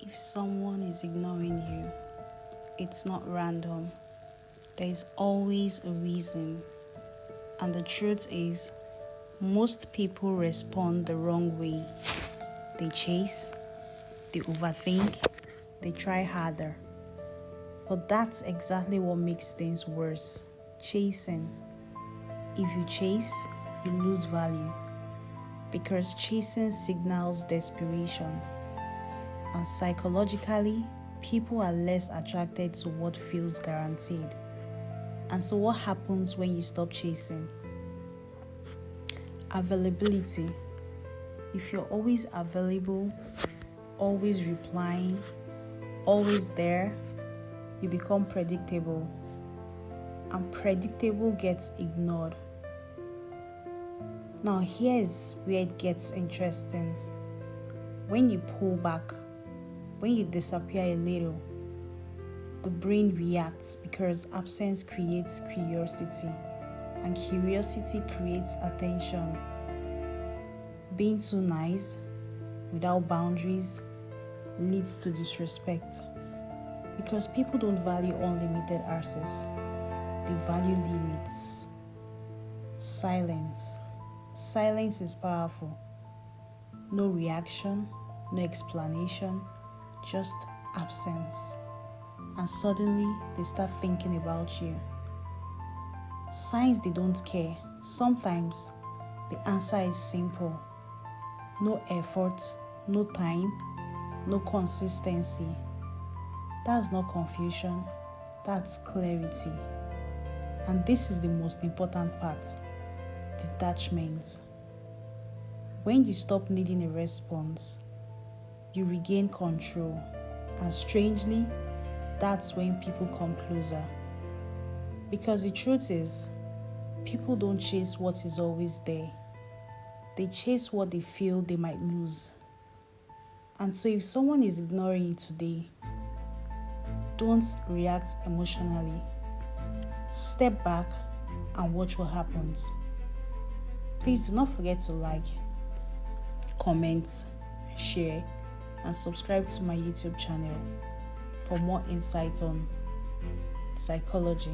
If someone is ignoring you, it's not random. There is always a reason. And the truth is, most people respond the wrong way. They chase, they overthink, they try harder. But that's exactly what makes things worse. Chasing. If you chase, you lose value. Because chasing signals desperation. And psychologically, people are less attracted to what feels guaranteed. And so what happens when you stop chasing? Availability. If you're always available, always replying, always there, you become predictable. And predictable gets ignored. Now here's where it gets interesting. When you pull back, when you disappear a little, the brain reacts because absence creates curiosity, and curiosity creates attention. Being too nice, without boundaries, leads to disrespect. Because people don't value unlimited access, they value limits. Silence. Silence is powerful. No reaction, no explanation, just absence. And suddenly, they start thinking about you. Signs they don't care. Sometimes, the answer is simple. No effort, no time, no consistency. That's not confusion, that's clarity. And this is the most important part, detachment. When you stop needing a response, you regain control. And strangely, that's when people come closer. Because the truth is, people don't chase what is always there. They chase what they feel they might lose. And so if someone is ignoring you today, don't react emotionally. Step back and watch what happens. Please do not forget to like, comment, share, and subscribe to my YouTube channel for more insights on psychology.